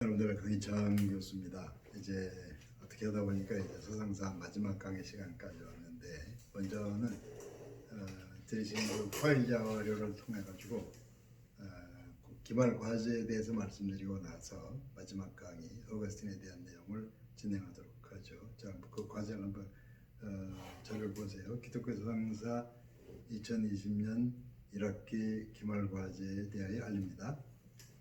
여러분들 강희창 교수입니다. 이제 어떻게 하다 보니까 이제 서상사 마지막 강의 시간까지 왔는데, 먼저는 들으신 그 파일 자료를 통해 가지고 기말 과제에 대해서 말씀드리고 나서 마지막 강의 어거스틴에 대한 내용을 진행하도록 하죠. 자, 그 과제를 한번 자료를 보세요. 기독교 서상사 2020년 1학기 기말 과제에 대하여 알립니다.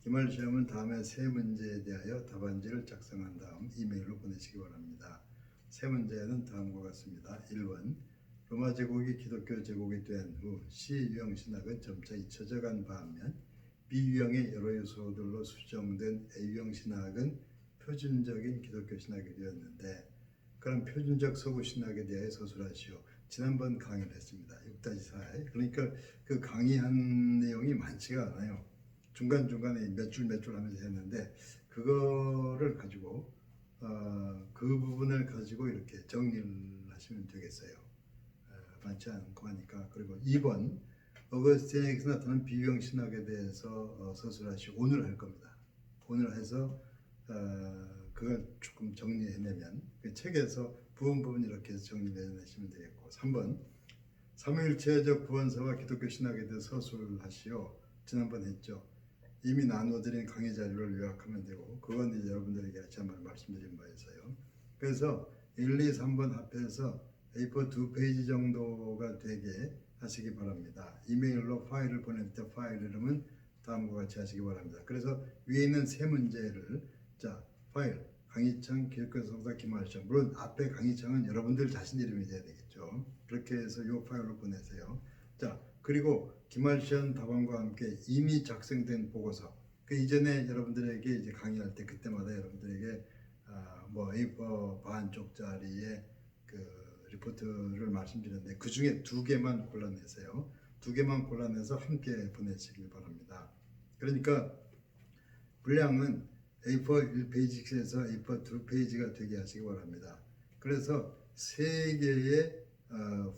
기말 시험은 다음에 세 문제에 대하여 답안지를 작성한 다음 이메일로 보내시기 바랍니다. 세 문제는 다음과 같습니다. 1번, 로마 제국이 기독교 제국이 된 후 시유형 신학은 점차 잊혀져간 반면 B유형의 여러 요소들로 수정된 A유형 신학은 표준적인 기독교 신학이 되었는데, 그런 표준적 서구 신학에 대해 서술하시오. 지난번 강의를 했습니다. 6-4에. 그러니까 그 강의한 내용이 많지가 않아요. 중간중간에 몇 줄 하면서 했는데, 그거를 가지고 그 부분을 가지고 이렇게 정리를 하시면 되겠어요. 많지 않고 하니까. 그리고 2번, 어거스틴에게서 나타난 비유형 신학에 대해서 서술하시고 오늘 할 겁니다. 오늘 해서 그걸 조금 정리해내면 그 책에서 부분 이렇게 해서 정리해내시면 되겠고, 3번, 삼위일체적 구원사와 기독교 신학에 대해서 서술하시오. 지난번 했죠. 이미 나눠드린 강의 자료를 요약하면 되고, 그건 이제 여러분들에게 다시 한번 말씀드린 바 있어요. 그래서 1, 2, 3번 합해서 A4 2페이지 정도가 되게 하시기 바랍니다. 이메일로 파일을 보낼 때 파일 이름은 다음과 같이 하시기 바랍니다. 그래서 위에 있는 세 문제를, 자, 파일 강희창 기독교 서상사 기말 시험, 물론 앞에 강희창은 여러분들 자신 이름이 돼야 되겠죠. 그렇게 해서 이 파일로 보내세요. 자, 그리고 기말 시험 답안과 함께 이미 작성된 보고서, 그 이전에 여러분들에게 이제 강의할 때 그때마다 여러분들에게 뭐 A4 반쪽짜리의 그 리포트를 말씀드렸는데, 그 중에 2개만 골라내세요. 2개만 골라내서 함께 보내시길 바랍니다. 그러니까 분량은 A4 1페이지에서 A4 2페이지가 되게 하시기 바랍니다. 그래서 3개의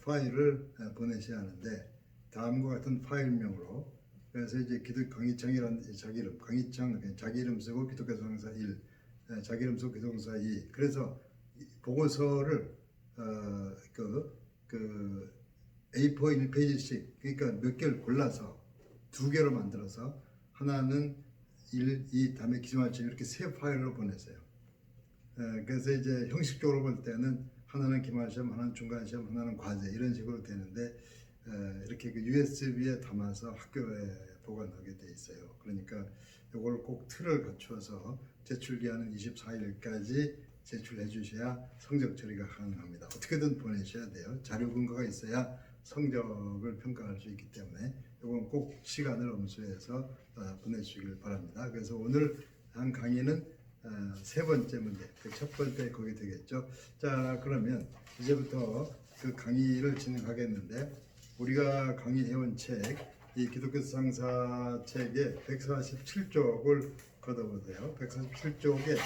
파일을 보내셔야 하는데, 다음과 같은 파일명으로, 그래서 이제 강희창이라는 자기 이름, 강희창 자기 이름 쓰고 기독교 서상사 1, 자기 이름 쓰고 기독교 서상사 2. 그래서 보고서를 그 A4 1페이지씩, 그러니까 몇 개를 골라서 2개로 만들어서 하나는 1, 2, 다음에 기말시험 이렇게 세 파일로 보내세요. 그래서 이제 형식적으로 볼 때는 하나는 기말시험, 하나는 중간시험, 하나는 과제 이런 식으로 되는데, 이렇게 그 USB에 담아서 학교에 보관하게 돼 있어요. 그러니까 이걸 꼭 틀을 갖춰서 제출기한은 24일까지 제출해 주셔야 성적 처리가 가능합니다. 어떻게든 보내셔야 돼요. 자료 근거가 있어야 성적을 평가할 수 있기 때문에 이건 꼭 시간을 엄수해서 보내주시길 바랍니다. 그래서 오늘 한 강의는 세 번째 문제, 그 첫 번째 거기 되겠죠. 자, 그러면 이제부터 그 강의를 진행하겠는데, 우리가 강의해온 책, 이 기독교 서상사 책의 147쪽을 걷어보세요. 147쪽에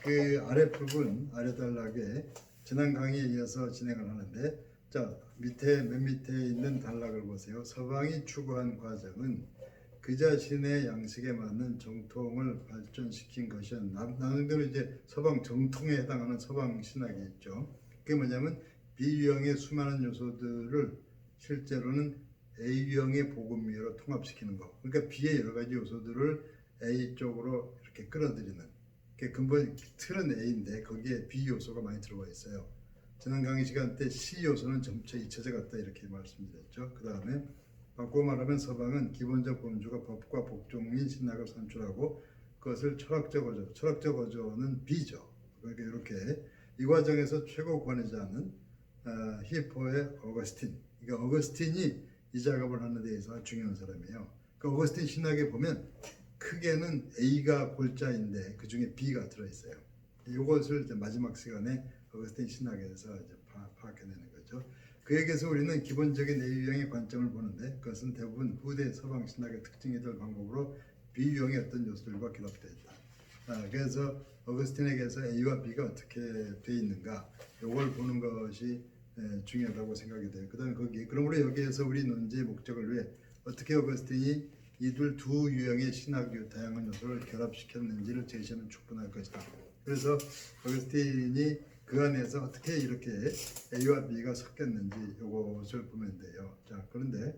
그 아랫부분, 아래단락에 지난 강의에 이어서 진행을 하는데, 자, 맨 밑에 있는 단락을 보세요. 서방이 추구한 과정은 그 자신의 양식에 맞는 정통을 발전시킨 것이었. 나름대로 이제 서방 정통에 해당하는 서방 신학이 있죠. 그게 뭐냐면 B유형의 수많은 요소들을 실제로는 A유형의 복음위로 통합시키는 거. 그러니까 B의 여러 가지 요소들을 A 쪽으로 이렇게 끌어들이는. 근본 틀은 A인데 거기에 B 요소가 많이 들어가 있어요. 지난 강의 시간 때 C 요소는 점차 잊혀져 갔다 이렇게 말씀드렸죠. 그 다음에 바꾸어 말하면 서방은 기본적 본주가 법과 복종인 신학을 산출하고 그것을 철학적 어조는 B죠. 그러니까 이렇게 이 과정에서 최고 권위자는 히포의 어거스틴. 그러니까 어거스틴이 이 작업을 하는 데 있어서 중요한 사람이에요. 그 어거스틴 신학에 보면 크게는 A가 골자인데 그 중에 B가 들어있어요. 이것을 이제 마지막 시간에 어거스틴 신학에서 이제 파악해내는 거죠. 그에게서 우리는 기본적인 A유형의 관점을 보는데, 그것은 대부분 후대 서방 신학의 특징이 될 방법으로 B유형의 어떤 요소들과 결합되어 있다. 그래서 어거스틴에게서 A와 B가 어떻게 되어 있는가, 이걸 보는 것이 중요하다고 생각이 돼요. 그다음에 그러므로 여기에서 우리 논지의 목적을 위해 어떻게 어거스틴이 이들 두 유형의 신학교 다양한 요소를 결합시켰는지를 제시하면 충분할 것이다. 그래서 어거스틴이 그 안에서 어떻게 이렇게 A와 B가 섞였는지 이것을 보면 돼요. 자, 그런데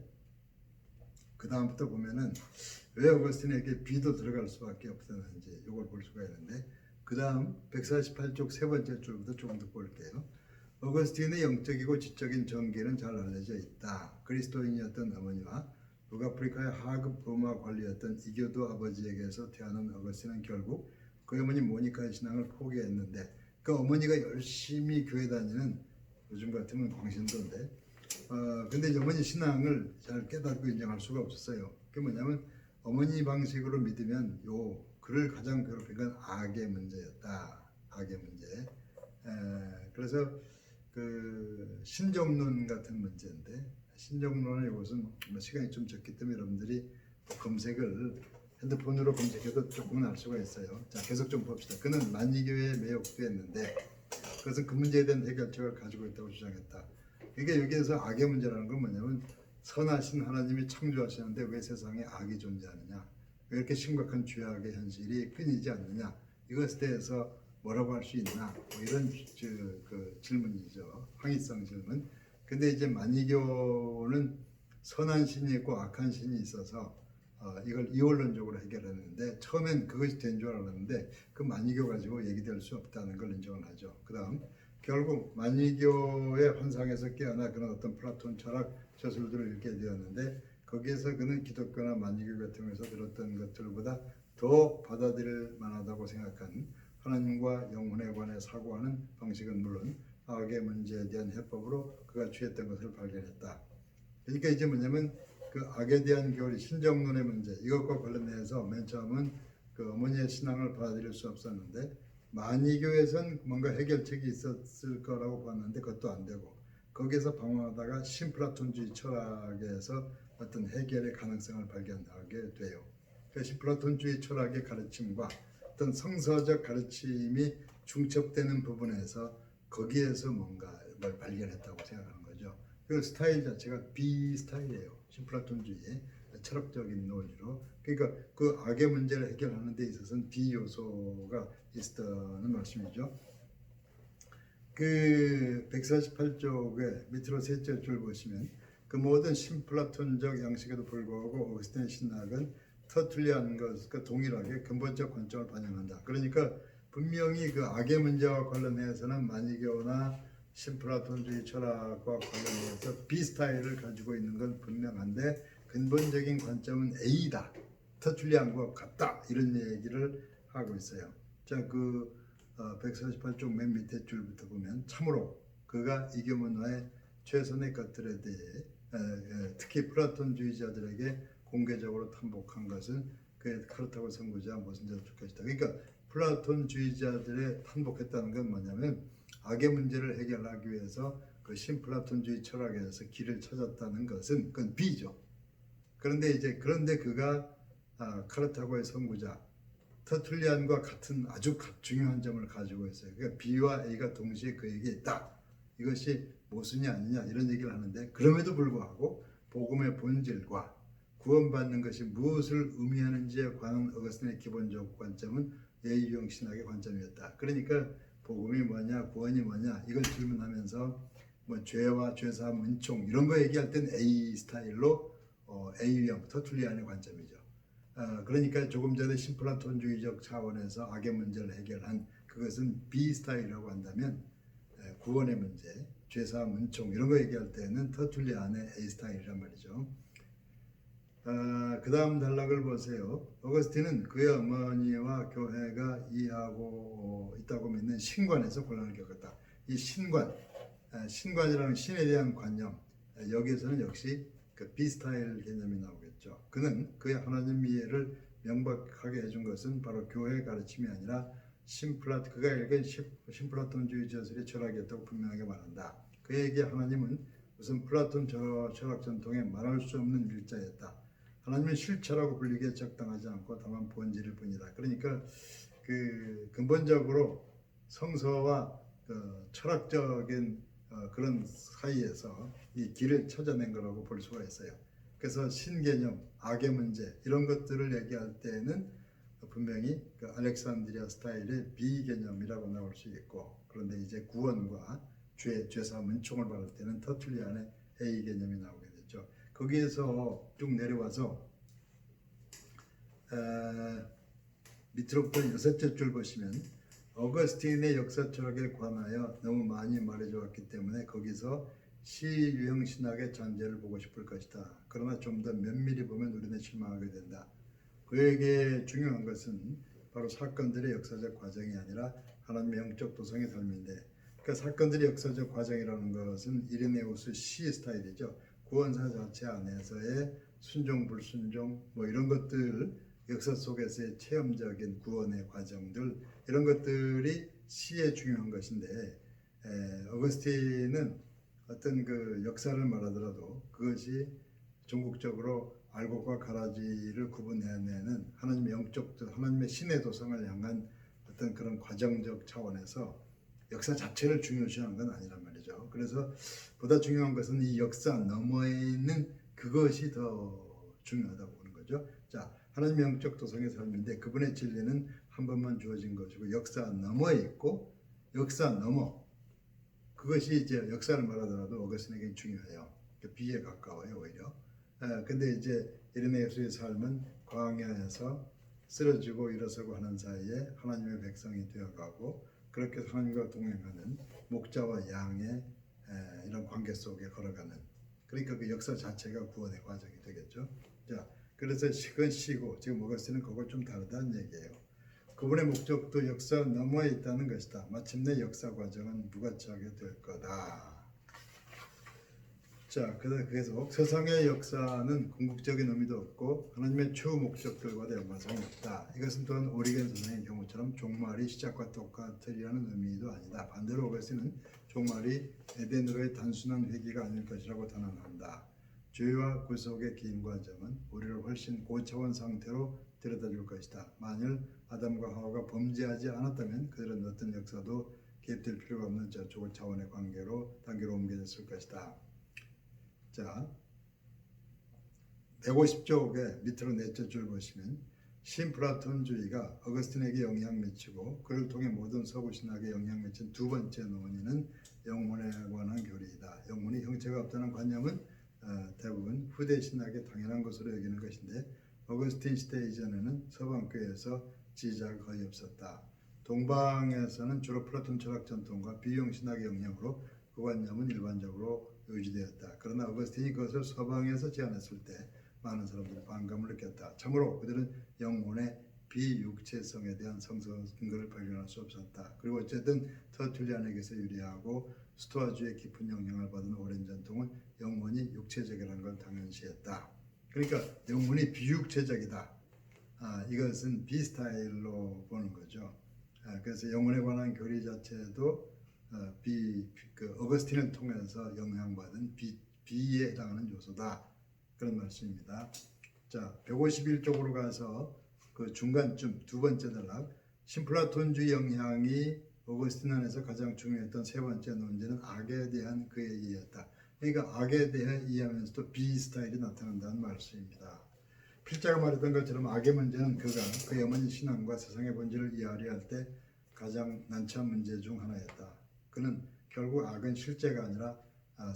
그 다음부터 보면은 왜 어거스틴에게 B도 들어갈 수밖에 없었는지 이걸 볼 수가 있는데, 그 다음 148쪽 세 번째 줄부터 조금 더 볼게요. 어거스틴의 영적이고 지적인 전개는 잘 알려져 있다. 그리스도인이었던 어머니와 북아프리카의 하급 로마 관리였던 이교도 아버지에게서 태어난 어거스틴은 결국 그 어머니 모니카의 신앙을 포기했는데, 그 어머니가 열심히 교회 다니는, 요즘 같으면 광신도인데, 근데 어머니 신앙을 잘 깨닫고 인정할 수가 없었어요. 그게 뭐냐면 어머니 방식으로 믿으면 그를 가장 괴롭힌 건 악의 문제였다. 악의 문제. 그래서 그 신정론 같은 문제인데, 신정론은 이것은 시간이 좀 적기 때문에 여러분들이 검색을 핸드폰으로 검색해도 조금은 알 수가 있어요. 자, 계속 좀 봅시다. 그는 만이교에 매혹되었는데 그것은 그 문제에 대한 해결책을 가지고 있다고 주장했다. 그러니까 여기에서 악의 문제라는 건 뭐냐면, 선하신 하나님이 창조하시는데 왜 세상에 악이 존재하느냐, 왜 이렇게 심각한 죄악의 현실이 끊이지 않느냐, 이것에 대해서 뭐라고 할 수 있나, 뭐 이런 그 질문이죠. 항의성 질문. 근데 이제 만이교는 선한 신이 있고 악한 신이 있어서 이걸 이원론적으로 해결했는데, 처음엔 그것이 된 줄 알았는데 그 만이교 가지고 얘기될 수 없다는 걸 인정을 하죠. 그 다음 결국 만이교의 환상에서 깨어나 그런 어떤 플라톤 철학 저술들을 읽게 되었는데, 거기에서 그는 기독교나 만이교 같은 것에서 들었던 것들보다 더 받아들일 만하다고 생각한 하나님과 영혼에 관해 사고하는 방식은 물론 악의 문제에 대한 해법으로 그가 취했던 것을 발견했다. 그러니까 이제 뭐냐면 그 악에 대한 교리, 신정론의 문제, 이것과 관련해서 맨 처음은 그 어머니의 신앙을 받아들일 수 없었는데, 만이교에선 뭔가 해결책이 있었을 거라고 봤는데 그것도 안 되고, 거기에서 방황하다가 신플라톤주의 철학에서 어떤 해결의 가능성을 발견하게 돼요. 그 신플라톤주의 철학의 가르침과 어떤 성서적 가르침이 중첩되는 부분에서 거기에서 뭔가 뭘 발견했다고 생각하는 거죠. 그 스타일 자체가 B 스타일이에요. 신플라톤주의의 철학적인 논리로. 그러니까 그 악의 문제를 해결하는 데 있어서는 B 요소가 있었다는 말씀이죠. 그 148쪽에 밑으로 셋째 줄 보시면, 그 모든 신플라톤적 양식에도 불구하고 어거스틴의 신학은 터툴리안 것과 동일하게 근본적 관점을 반영한다. 그러니까 분명히 그 악의 문제와 관련해서는 만이교나 신플라톤주의 철학과 관련해서 B 스타일을 가지고 있는 건 분명한데, 근본적인 관점은 A다, 터툴리안과 같다, 이런 얘기를 하고 있어요. 자, 그 148쪽 맨 밑에 줄부터 보면, 참으로 그가 이교문화의 최선의 것들에 대해 특히 플라톤주의자들에게 공개적으로 탄복한 것은 그의 카르타고 선구자 모순자도 줄 것이다. 그러니까 플라톤주의자들의 탄복했다는 건 뭐냐면, 악의 문제를 해결하기 위해서 그 신플라톤주의 철학에서 길을 찾았다는 것은 그건 B죠. 그런데 그가 카르타고의 선구자 터툴리안과 같은 아주 중요한 점을 가지고 있어요. 그러니까 B와 A가 동시에 그에게 있다. 이것이 모순이 아니냐, 이런 얘기를 하는데, 그럼에도 불구하고 복음의 본질과 구원받는 것이 무엇을 의미하는지에 관한 어거스틴의 기본적 관점은 예유형 신학의 관점이었다. 그러니까 복음이 뭐냐, 구원이 뭐냐, 이걸 질문하면서 뭐 죄와 죄사함, 은총 이런 거 얘기할 땐 A 스타일로 A형 터툴리안의 관점이죠. 그러니까 조금 전에 신플라톤주의적 차원에서 악의 문제를 해결한 그것은 B 스타일이라고 한다면, 구원의 문제, 죄사함, 은총 이런 거 얘기할 때는 터툴리안의 A 스타일이란 말이죠. 그 다음 단락을 보세요. 어거스틴은 그의 어머니와 교회가 이해하고 있다고 믿는 신관에서 곤란을 겪었다. 이 신관이라는 신에 대한 관념, 여기에서는 역시 그 비스타일 개념이 나오겠죠. 그는 그의 하나님 이해를 명백하게 해준 것은 바로 교회의 가르침이 아니라 그가 읽은 신플라톤주의 저술의 철학이었다고 분명하게 말한다. 그에게 하나님은 우선 플라톤 철학 전통에 말할 수 없는 일자였다. 하나님은 실체라고 불리기에 적당하지 않고 다만 본질일 뿐이다. 그러니까 그 근본적으로 성서와 그 철학적인 그런 사이에서 이 길을 찾아낸 거라고 볼 수가 있어요. 그래서 신개념, 악의 문제 이런 것들을 얘기할 때는 분명히 그 알렉산드리아 스타일의 비개념이라고 나올 수 있고, 그런데 이제 구원과 죄사함 은총을 받을 때는 터툴리안의 A 개념이 나오게 되죠. 거기에서 쭉 내려와서 밑으로부터 6째 줄 보시면 어거스틴의 역사 철학에 관하여 너무 많이 말해져 왔기 때문에 거기서 시유형 신학의 잔재를 보고 싶을 것이다. 그러나 좀 더 면밀히 보면 우리는 실망하게 된다. 그에게 중요한 것은 바로 사건들의 역사적 과정이 아니라 하나님의 영적 도성의 삶인데, 그 사건들의 역사적 과정이라는 것은 이레네우스 시 스타일이죠. 구원사 자체 안에서의 순종, 불순종 뭐 이런 것들, 역사 속에서의 체험적인 구원의 과정들, 이런 것들이 시에 중요한 것인데, 어거스틴은 어떤 그 역사를 말하더라도 그것이 종국적으로 알곡과 가라지를 구분해내는 하나님의 영적, 하나님의 신의 도성을 향한 어떤 그런 과정적 차원에서 역사 자체를 중요시하는 건 아니란 말이죠. 그래서 보다 중요한 것은 이 역사 너머에 있는 그것이 더 중요하다고 보는 거죠. 자, 하나님의 영적 도성의 삶인데 그분의 진리는 한 번만 주어진 것이고 역사 너머에 있고, 역사 너머, 그것이 이제 역사를 말하더라도 어거스틴에게 중요해요. 비에 가까워요 오히려. 근데 이제 이레네우스의 삶은 광야에서 쓰러지고 일어서고 하는 사이에 하나님의 백성이 되어가고, 그렇게 하나님과 동행하는 목자와 양의 이런 관계 속에 걸어가는, 그러니까 그 역사 자체가 구원의 과정이 되겠죠. 자, 그래서 그건 시고, 지금 어거스틴은 그걸 좀 다르다는 얘기예요. 그분의 목적도 역사 너머에 있다는 것이다. 마침내 역사 과정은 무가치하게 될 거다. 자, 그래서 세상의 역사는 궁극적인 의미도 없고 하나님의 최후 목적들과도 연관성이 없다. 이것은 또한 오리겐 선생의 경우처럼 종말이 시작과 똑같으리라는 의미도 아니다. 반대로 어거스틴은 종말이 에덴으로의 단순한 회귀가 아닐 것이라고 단언한다. 죄와 구속의 긴 과정은 우리를 훨씬 고차원 상태로 데려다줄 것이다. 만일 아담과 하와가 범죄하지 않았다면 그들은 어떤 역사도 개입될 필요가 없는 저쪽 차원의 단계로 옮겨졌을 것이다. 자, 150쪽의 밑으로 넷째 줄 보시면 신플라톤주의가 어거스틴에게 영향 미치고 그를 통해 모든 서구 신학에 영향 미친 두 번째 논의는 영혼에 관한 교리이다. 영혼이 형체가 없다는 관념은 대부분 후대 신학의 당연한 것으로 여기는 것인데, 어거스틴 시대 이전에는 서방교회에서 지지자가 거의 없었다. 동방에서는 주로 플라톤 철학 전통과 비유형 신학의 영향으로 그 관념은 일반적으로 유지되었다. 그러나 어거스틴이 그것을 서방에서 제안했을 때 많은 사람들이 반감을 느꼈다. 참으로 그들은 영혼의 비육체성에 대한 성서 근거를 발견할 수 없었다. 그리고 어쨌든 터툴리안에게서 유리하고 스토아주의 깊은 영향을 받은 오랜 전통은 영혼이 육체적이라는 걸 당연시했다. 그러니까 영혼이 비육체적이다. 이것은 비스타일로 보는 거죠. 그래서 영혼에 관한 교리 자체도 어거스틴을 통해서 영향받은 비에 해당하는 요소다. 그런 말씀입니다. 자, 151쪽으로 가서 그 중간쯤 두 번째 단락, 신플라톤주의 영향이 어거스틴 안에서 가장 중요했던 세 번째 논제는 악에 대한 그의 이해였다. 그러니까 악에 대해 이해하면서도 비스타일이 나타난다는 말씀입니다. 필자가 말했던 것처럼 악의 문제는 그가 그의 어머니 신앙과 세상의 본질을 이해하려 할 때 가장 난처한 문제 중 하나였다. 그는 결국 악은 실제가 아니라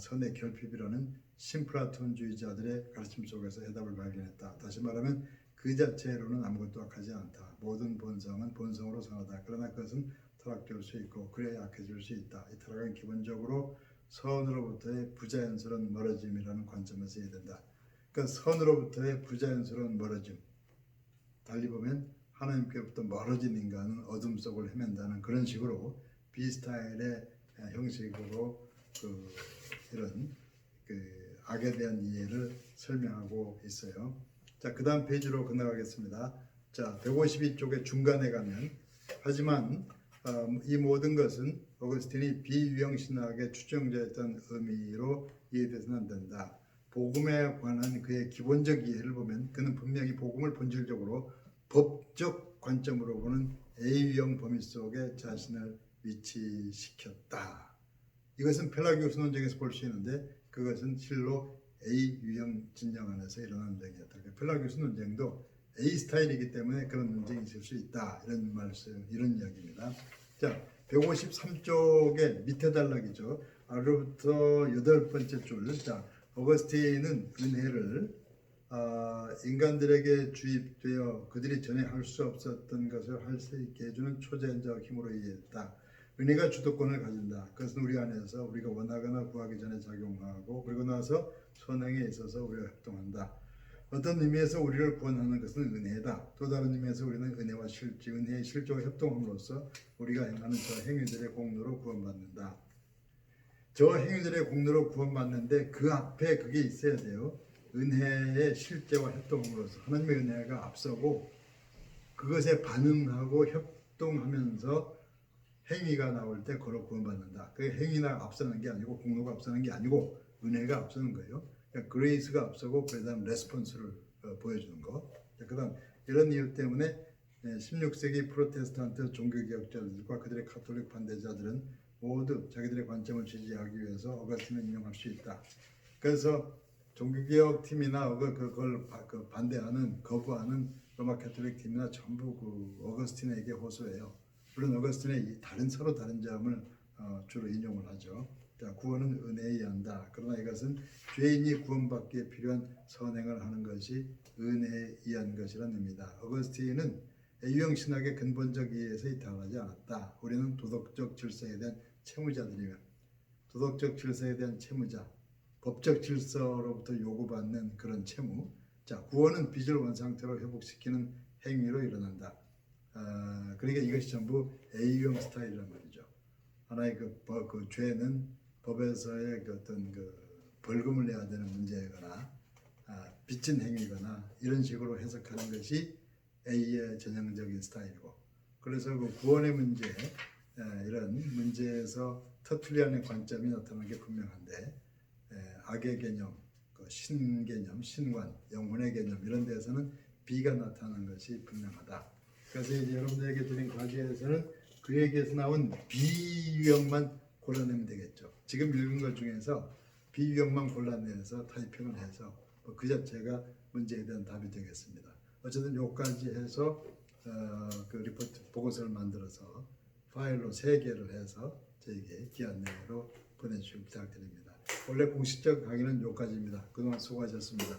선의 결핍이라는 신플라톤주의자들의 가르침 속에서 해답을 발견했다. 다시 말하면 그 자체로는 아무것도 악하지 않다. 모든 본성은 본성으로 선하다. 그러나 그것은 타락될 수 있고 그래야 악해질 수 있다. 이 타락은 기본적으로 선으로부터의 부자연스러운 멀어짐이라는 관점에서 이해된다. 그러니까 선으로부터의 부자연스러운 멀어짐, 달리 보면 하나님께로부터 멀어진 인간은 어둠 속을 헤맨다는 그런 식으로 비스타일의 형식으로 이런 악에 대한 이해를 설명하고 있어요. 자, 그 다음 페이지로 건너가겠습니다. 자, 152쪽의 중간에 가면, 하지만 이 모든 것은 어거스틴이 비유형 신학의 추정자였던 의미로 이해돼서는 안 된다. 복음에 관한 그의 기본적 이해를 보면 그는 분명히 복음을 본질적으로 법적 관점으로 보는 A유형 범위 속에 자신을 위치시켰다. 이것은 펠라기우스 논쟁에서 볼 수 있는데 그것은 실로 A 유형 진영 안에서 일어난 논쟁이었다. 펠라기우스 논쟁도 A 스타일이기 때문에 그런 논쟁이 있을 수 있다. 이런 말씀, 이런 이야기입니다. 자, 153쪽의 밑에 단락이죠. 아래로부터 8번째 줄. 자, 어거스틴은 은혜를 인간들에게 주입되어 그들이 전에 할 수 없었던 것을 할 수 있게 해주는 초자연적 힘으로 이해했다. 은혜가 주도권을 가진다. 그것은 우리 안에서 우리가 원하거나 구하기 전에 작용하고 그리고 나서 선행에 있어서 우리가 협동한다. 어떤 의미에서 우리를 구원하는 것은 은혜다. 또 다른 의미에서 우리는 은혜와 실제, 은혜의 실제와 협동함으로써 우리가 행하는 저 행위들의 공로로 구원받는다. 저 행위들의 공로로 구원받는데 그 앞에 그게 있어야 돼요. 은혜의 실제와 협동함으로써 하나님의 은혜가 앞서고 그것에 반응하고 협동하면서 행위가 나올 때 그로 구원받는다. 그 행위나 앞서는 게 아니고 공로가 앞서는 게 아니고 은혜가 앞서는 거예요. 그러니까 그레이스가 앞서고 그다음 레스폰스를 보여주는 거. 그다음 이런 이유 때문에 16세기 프로테스탄트 종교개혁자들과 그들의 카톨릭 반대자들은 모두 자기들의 관점을 지지하기 위해서 어거스틴을 인용할 수 있다. 그래서 종교개혁 팀이나 그걸 반대하는 거부하는 로마 카톨릭 팀이나 전부 그 어거스틴에게 호소해요. 물론 어거스틴의 서로 다른 점을 주로 인용을 하죠. 자, 구원은 은혜에 의한다. 그러나 이것은 죄인이 구원받기에 필요한 선행을 하는 것이 은혜에 의한 것이라는 의미다. 어거스틴은 유형 신학의 근본적 이해에서 이탈하지 않았다. 우리는 도덕적 질서에 대한 채무자들이며 도덕적 질서에 대한 채무자, 법적 질서로부터 요구받는 그런 채무. 자, 구원은 빚을 원상태로 회복시키는 행위로 일어난다. 그러니까 이것이 전부 A형 스타일이란 말이죠. 하나의 그 죄는 법에서의 어떤 벌금을 내야 되는 문제거나 빚진 행위거나 이런 식으로 해석하는 것이 A의 전형적인 스타일이고, 그래서 그 구원의 문제, 이런 문제에서 터툴리안의 관점이 나타나는 게 분명한데, 악의 개념, 신 개념, 신관, 영혼의 개념 이런 데서는 B가 나타나는 것이 분명하다. 그래서 이제 여러분들에게 드린 과제에서는 그에게서 나온 B 유형만 골라내면 되겠죠. 지금 읽은 것 중에서 B 유형만 골라내서 타이핑을 해서 그 자체가 문제에 대한 답이 되겠습니다. 어쨌든 여기까지 해서 그 리포트 보고서를 만들어서 파일로 3개를 해서 저에게 기한 내로 보내주시기 부탁드립니다. 원래 공식적 강의는 여기까지입니다. 그동안 수고하셨습니다.